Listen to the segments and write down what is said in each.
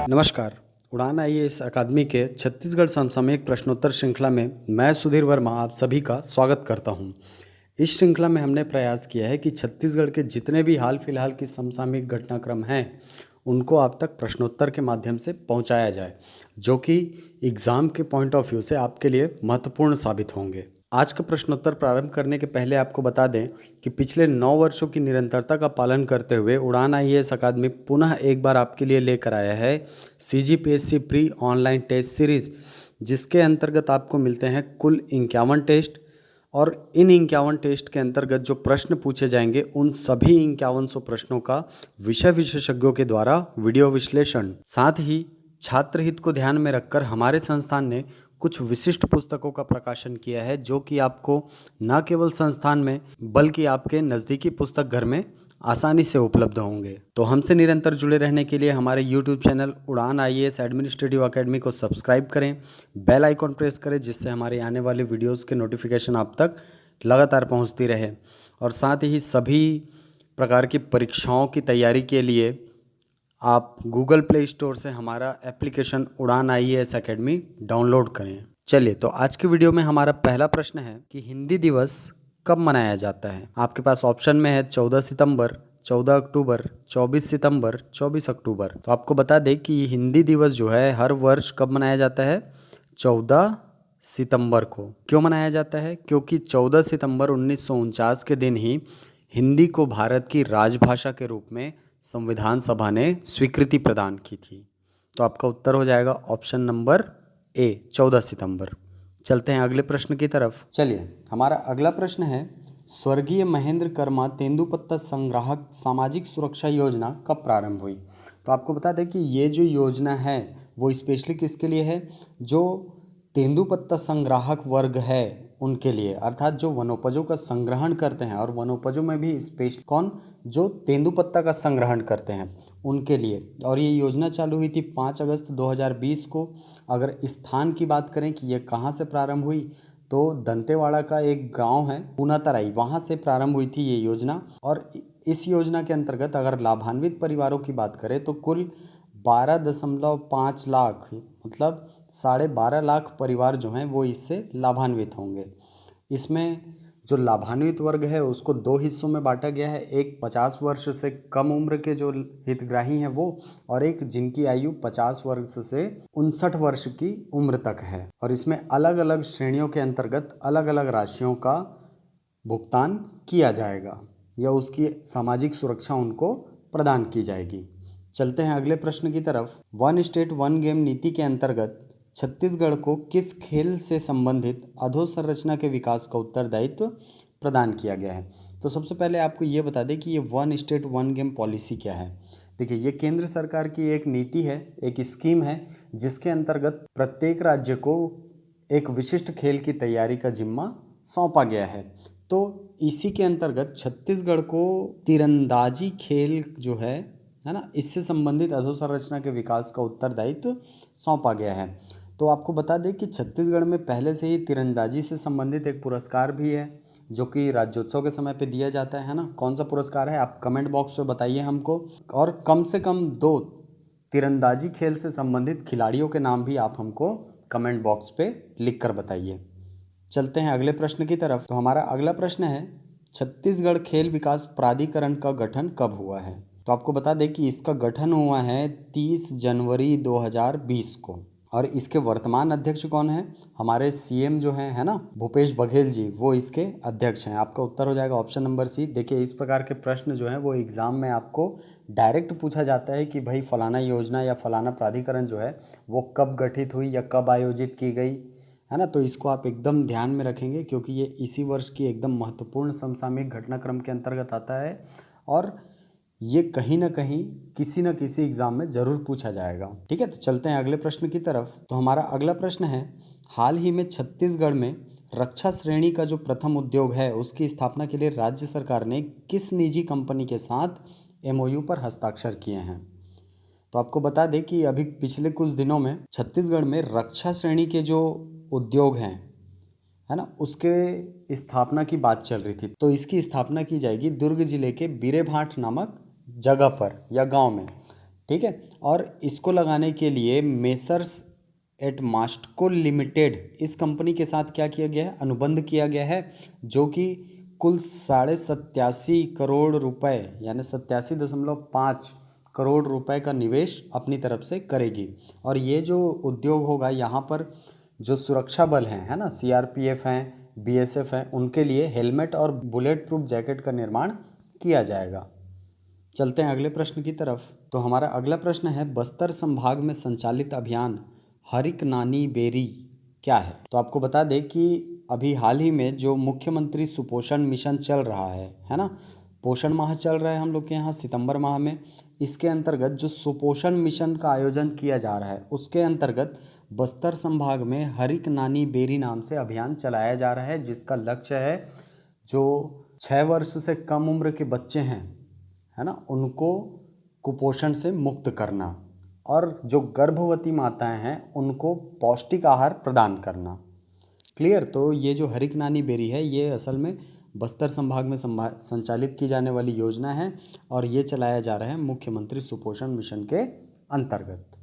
नमस्कार। उड़ान आईएएस अकादमी के छत्तीसगढ़ समसामयिक प्रश्नोत्तर श्रृंखला में मैं सुधीर वर्मा आप सभी का स्वागत करता हूं। इस श्रृंखला में हमने प्रयास किया है कि छत्तीसगढ़ के जितने भी हाल फिलहाल की समसामयिक घटनाक्रम हैं उनको आप तक प्रश्नोत्तर के माध्यम से पहुंचाया जाए, जो कि एग्ज़ाम के पॉइंट ऑफ व्यू से आपके लिए महत्वपूर्ण साबित होंगे। आज का प्रश्नोत्तर प्रारंभ करने के पहले आपको बता दें कि पिछले 9 वर्षों की निरंतरता का पालन करते हुए उड़ान आईएएस अकादमी पुनः एक बार आपके लिए लेकर आया है CGPSC pre online test series, जिसके अंतर्गत आपको मिलते हैं कुल 51 टेस्ट और इन 51 टेस्ट के अंतर्गत जो प्रश्न पूछे जाएंगे उन सभी 5100 प्रश्नों का विषय विशेषज्ञों के द्वारा वीडियो विश्लेषण। साथ ही छात्र हित को ध्यान में रखकर हमारे संस्थान ने कुछ विशिष्ट पुस्तकों का प्रकाशन किया है, जो कि आपको न केवल संस्थान में बल्कि आपके नज़दीकी पुस्तक घर में आसानी से उपलब्ध होंगे। तो हमसे निरंतर जुड़े रहने के लिए हमारे YouTube चैनल उड़ान आईएएस एडमिनिस्ट्रेटिव अकेडमी को सब्सक्राइब करें, बेल आइकॉन प्रेस करें, जिससे हमारे आने वाले वीडियोस के नोटिफिकेशन आप तक लगातार पहुंचती रहे। और साथ ही सभी प्रकार की परीक्षाओं की तैयारी के लिए आप गूगल प्ले स्टोर से हमारा एप्लीकेशन उड़ान आईएएस अकेडमी डाउनलोड करें। चलिए, तो आज की वीडियो में हमारा पहला प्रश्न है कि हिंदी दिवस कब मनाया जाता है। आपके पास ऑप्शन में है 14 सितंबर, 14 अक्टूबर, 24 सितंबर, 24 अक्टूबर। तो आपको बता दें कि हिंदी दिवस जो है हर वर्ष कब मनाया जाता है, 14 सितंबर को। क्यों मनाया जाता है? क्योंकि 14 सितंबर 1949 के दिन ही हिंदी को भारत की राजभाषा के रूप में संविधान सभा ने स्वीकृति प्रदान की थी। तो आपका उत्तर हो जाएगा ऑप्शन नंबर ए, 14 सितंबर। चलते हैं अगले प्रश्न की तरफ। चलिए, हमारा अगला प्रश्न है स्वर्गीय महेंद्र कर्मा तेंदुपत्ता संग्राहक सामाजिक सुरक्षा योजना कब प्रारंभ हुई। तो आपको बता दें कि ये जो योजना है वो स्पेशली किसके लिए है, जो तेंदुपत्ता संग्राहक वर्ग है उनके लिए, अर्थात जो वनोपजों का संग्रहण करते हैं, और वनोपजों में भी स्पेशल कौन, जो तेंदुपत्ता का संग्रहण करते हैं उनके लिए। और ये योजना चालू हुई थी 5 अगस्त 2020 को। अगर स्थान की बात करें कि ये कहाँ से प्रारंभ हुई, तो दंतेवाड़ा का एक गांव है पूनातराई, वहाँ से प्रारंभ हुई थी ये योजना। और इस योजना के अंतर्गत अगर लाभान्वित परिवारों की बात करें तो कुल 12.5 लाख, मतलब 12.5 लाख परिवार जो हैं वो इससे लाभान्वित होंगे। इसमें जो लाभान्वित वर्ग है उसको 2 हिस्सों में बांटा गया है, एक 50 वर्ष से कम उम्र के जो हितग्राही हैं वो, और एक जिनकी आयु 50 वर्ष से 59 वर्ष की उम्र तक है। और इसमें अलग अलग श्रेणियों के अंतर्गत अलग अलग राशियों का भुगतान किया जाएगा या उसकी सामाजिक सुरक्षा उनको प्रदान की जाएगी। चलते हैं अगले प्रश्न की तरफ। वन स्टेट वन गेम नीति के अंतर्गत छत्तीसगढ़ को किस खेल से संबंधित अधोसंरचना के विकास का उत्तरदायित्व प्रदान किया गया है। तो सबसे पहले आपको ये बता दें कि ये one state one game policy क्या है। देखिए, ये केंद्र सरकार की एक नीति है, एक स्कीम है, जिसके अंतर्गत प्रत्येक राज्य को एक विशिष्ट खेल की तैयारी का जिम्मा सौंपा गया है। तो इसी के अंतर्गत छत्तीसगढ़ को तीरंदाजी खेल जो है ना, इससे संबंधित अधोसंरचना के विकास का उत्तरदायित्व सौंपा गया है। तो आपको बता दें कि छत्तीसगढ़ में पहले से ही तीरंदाजी से संबंधित एक पुरस्कार भी है, जो कि राज्योत्सव के समय पे दिया जाता है ना। कौन सा पुरस्कार है आप कमेंट बॉक्स पे बताइए हमको, और कम से कम 2 तीरंदाजी खेल से संबंधित खिलाड़ियों के नाम भी आप हमको कमेंट बॉक्स पे लिख कर बताइए। चलते हैं अगले प्रश्न की तरफ। तो हमारा अगला प्रश्न है छत्तीसगढ़ खेल विकास प्राधिकरण का गठन कब हुआ है। तो आपको बता दें कि इसका गठन हुआ है 30 जनवरी 2020 को, और इसके वर्तमान अध्यक्ष कौन है, हमारे सीएम जो हैं, है ना, भूपेश बघेल जी, वो इसके अध्यक्ष हैं। आपका उत्तर हो जाएगा ऑप्शन नंबर सी। देखिए, इस प्रकार के प्रश्न जो हैं वो एग्ज़ाम में आपको डायरेक्ट पूछा जाता है कि भाई फलाना योजना या फलाना प्राधिकरण जो है वो कब गठित हुई या कब आयोजित की गई, है ना। तो इसको आप एकदम ध्यान में रखेंगे, क्योंकि ये इसी वर्ष की एकदम महत्वपूर्ण समसामयिक घटनाक्रम के अंतर्गत आता है, और ये कहीं ना कहीं किसी न किसी एग्जाम में ज़रूर पूछा जाएगा। ठीक है, तो चलते हैं अगले प्रश्न की तरफ। तो हमारा अगला प्रश्न है हाल ही में छत्तीसगढ़ में रक्षा श्रेणी का जो प्रथम उद्योग है उसकी स्थापना के लिए राज्य सरकार ने किस निजी कंपनी के साथ एमओयू पर हस्ताक्षर किए हैं। तो आपको बता दें कि अभी पिछले कुछ दिनों में छत्तीसगढ़ में रक्षा श्रेणी के जो उद्योग हैं, है ना, उसके स्थापना की बात चल रही थी। तो इसकी स्थापना की जाएगी दुर्ग जिले के बीरेभाट नामक जगह पर या गांव में। ठीक है। और इसको लगाने के लिए मेसर्स एट मास्टको लिमिटेड इस कंपनी के साथ क्या किया गया है, अनुबंध किया गया है, जो कि कुल 87.5 करोड़ रुपए यानी 87.5 करोड़ रुपए का निवेश अपनी तरफ से करेगी। और ये जो उद्योग होगा यहाँ पर जो सुरक्षा बल हैं, है ना, सीआरपीएफ हैं, बीएसएफ हैं, उनके लिए हेलमेट और बुलेट प्रूफ जैकेट का निर्माण किया जाएगा। चलते हैं अगले प्रश्न की तरफ। तो हमारा अगला प्रश्न है, बस्तर संभाग में संचालित अभियान हरिक नानी बेरी क्या है। तो आपको बता दें कि अभी हाल ही में जो मुख्यमंत्री सुपोषण मिशन चल रहा है ना, पोषण माह चल रहा है हम लोग के यहाँ सितंबर माह में। इसके अंतर्गत जो सुपोषण मिशन का आयोजन किया जा रहा है, उसके अंतर्गत बस्तर संभाग में हरिक नानी बेरी नाम से अभियान चलाया जा रहा है, जिसका लक्ष्य है जो 6 वर्ष से कम उम्र के बच्चे हैं, है ना, उनको कुपोषण से मुक्त करना और जो गर्भवती माताएं हैं उनको पौष्टिक आहार प्रदान करना। क्लियर। तो ये जो हरिक नानी बेरी है ये असल में बस्तर संभाग में संचालित की जाने वाली योजना है और ये चलाया जा रहा है मुख्यमंत्री सुपोषण मिशन के अंतर्गत।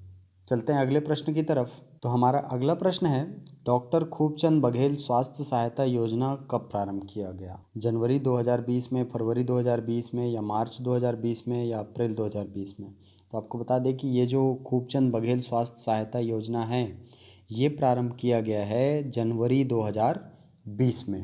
चलते हैं अगले प्रश्न की तरफ। तो हमारा अगला प्रश्न है, डॉक्टर खूबचंद बघेल स्वास्थ्य सहायता योजना कब प्रारंभ किया गया। जनवरी 2020 में, फरवरी 2020 में, या मार्च 2020 में, या अप्रैल 2020 में। तो आपको बता दें कि ये जो खूबचंद बघेल स्वास्थ्य सहायता योजना है ये प्रारंभ किया गया है जनवरी 2020 में।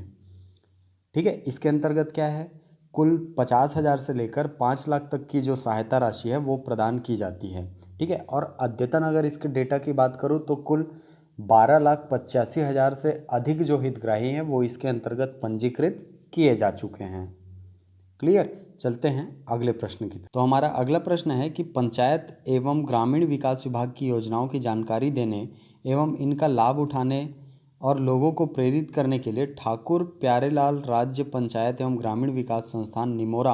ठीक है। इसके अंतर्गत क्या है, कुल 50,000 से लेकर 5 लाख तक की जो सहायता राशि है वो प्रदान की जाती है। ठीक है। और अद्यतन अगर इसके डेटा की बात करूँ तो कुल 12,85,000 से अधिक जो हितग्राही हैं वो इसके अंतर्गत पंजीकृत किए जा चुके हैं। क्लियर। चलते हैं अगले प्रश्न की तरफ। तो हमारा अगला प्रश्न है कि पंचायत एवं ग्रामीण विकास विभाग की योजनाओं की जानकारी देने एवं इनका लाभ उठाने और लोगों को प्रेरित करने के लिए ठाकुर प्यारेलाल राज्य पंचायत एवं ग्रामीण विकास संस्थान निमोरा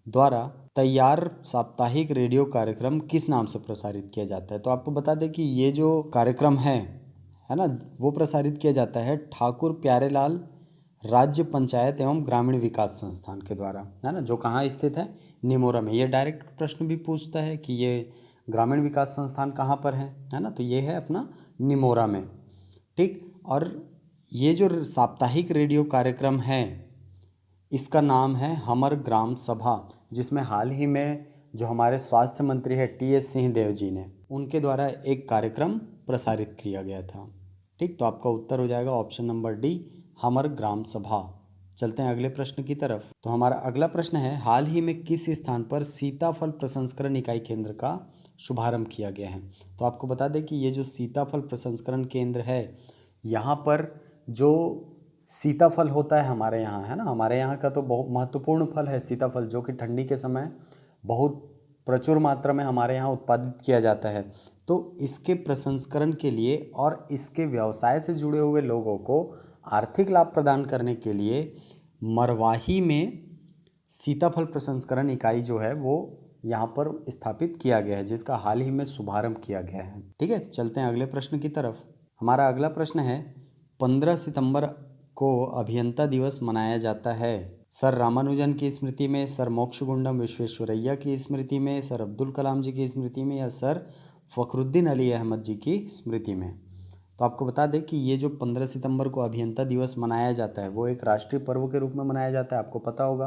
द्वारा तैयार साप्ताहिक रेडियो कार्यक्रम किस नाम से प्रसारित किया जाता है। तो आपको बता दें कि ये जो कार्यक्रम है ना, वो प्रसारित किया जाता है ठाकुर प्यारेलाल राज्य पंचायत एवं ग्रामीण विकास संस्थान के द्वारा, है ना, जो कहाँ स्थित है, निमोरा में। ये डायरेक्ट प्रश्न भी पूछता है कि ये ग्रामीण विकास संस्थान कहाँ पर है ना, तो ये है अपना निमोरा में। ठीक। और ये जो साप्ताहिक रेडियो कार्यक्रम है इसका नाम है हमर ग्राम सभा, जिसमें हाल ही में जो हमारे स्वास्थ्य मंत्री है टीएस सिंहदेव जी ने उनके द्वारा एक कार्यक्रम प्रसारित किया गया था। ठीक। तो आपका उत्तर हो जाएगा ऑप्शन नंबर डी, हमर ग्राम सभा। चलते हैं अगले प्रश्न की तरफ। तो हमारा अगला प्रश्न है, हाल ही में किस स्थान पर सीताफल प्रसंस्करण इकाई केंद्र का शुभारंभ किया गया है। तो आपको बता दें कि ये जो सीताफल प्रसंस्करण केंद्र है, यहाँ पर जो सीताफल होता है हमारे यहाँ, है ना, हमारे यहाँ का तो बहुत महत्वपूर्ण फल है सीताफल, जो कि ठंडी के समय बहुत प्रचुर मात्रा में हमारे यहाँ उत्पादित किया जाता है। तो इसके प्रसंस्करण के लिए और इसके व्यवसाय से जुड़े हुए लोगों को आर्थिक लाभ प्रदान करने के लिए मरवाही में सीताफल प्रसंस्करण इकाई जो है वो यहाँ पर स्थापित किया गया है, जिसका हाल ही में शुभारंभ किया गया है। ठीक है। चलते हैं अगले प्रश्न की तरफ। हमारा अगला प्रश्न है, 15 सितंबर को अभियंता दिवस मनाया जाता है सर रामानुजन की स्मृति में, सर मोक्षगुंडम विश्वेश्वरैया की स्मृति में, सर अब्दुल कलाम जी की स्मृति में, या सर फखरुद्दीन अली अहमद जी की स्मृति में। तो आपको बता दें कि ये जो 15 सितंबर को अभियंता दिवस मनाया जाता है वो एक राष्ट्रीय पर्व के रूप में मनाया जाता है। आपको पता होगा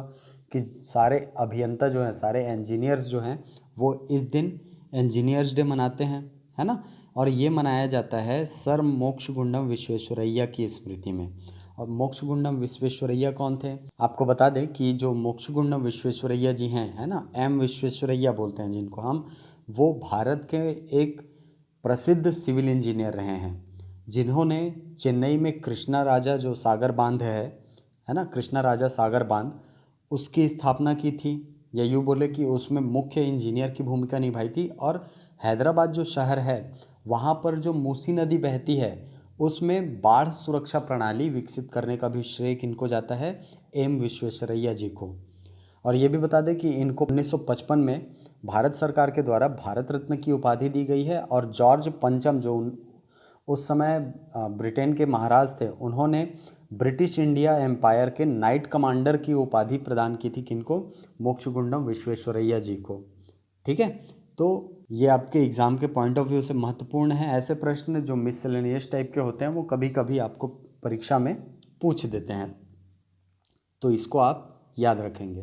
कि सारे अभियंता जो हैं, सारे इंजीनियर्स जो हैं, वो इस दिन इंजीनियर्स डे मनाते हैं, है ना। और ये मनाया जाता है सर मोक्षगुंडम विश्वेश्वरैया की स्मृति में। और मोक्षगुंडम विश्वेश्वरैया कौन थे, आपको बता दें कि जो मोक्षगुंडम विश्वेश्वरैया जी हैं, है ना, एम विश्वेश्वरैया बोलते हैं जिनको हम, वो भारत के एक प्रसिद्ध सिविल इंजीनियर रहे हैं, जिन्होंने चेन्नई में कृष्णा राजा जो सागर बांध है ना, कृष्णा राजा सागर बांध, उसकी स्थापना की थी, या यूँ बोले कि उसमें मुख्य इंजीनियर की भूमिका निभाई थी। और हैदराबाद जो शहर है वहाँ पर जो मूसी नदी बहती है उसमें बाढ़ सुरक्षा प्रणाली विकसित करने का भी श्रेय किनको जाता है, एम विश्वेश्वरैया जी को। और ये भी बता दें कि इनको 1955 में भारत सरकार के द्वारा भारत रत्न की उपाधि दी गई है। और जॉर्ज पंचम जो उस समय ब्रिटेन के महाराज थे, उन्होंने ब्रिटिश इंडिया एम्पायर के नाइट कमांडर की उपाधि प्रदान की थी किनको, मोक्षगुंडम विश्वेश्वरैया जी को। ठीक है। तो ये आपके एग्ज़ाम के पॉइंट ऑफ व्यू से महत्वपूर्ण है। ऐसे प्रश्न जो मिसलेनियस टाइप के होते हैं वो कभी कभी आपको परीक्षा में पूछ देते हैं, तो इसको आप याद रखेंगे।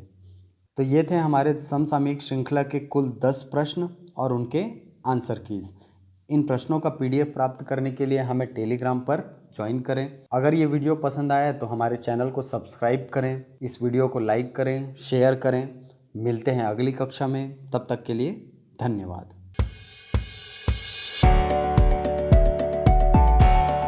तो ये थे हमारे समसामयिक श्रृंखला के कुल 10 प्रश्न और उनके आंसर कीज़। इन प्रश्नों का PDF प्राप्त करने के लिए हमें टेलीग्राम पर ज्वाइन करें। अगर ये वीडियो पसंद आया तो हमारे चैनल को सब्सक्राइब करें, इस वीडियो को लाइक करें, शेयर करें। मिलते हैं अगली कक्षा में, तब तक के लिए धन्यवाद।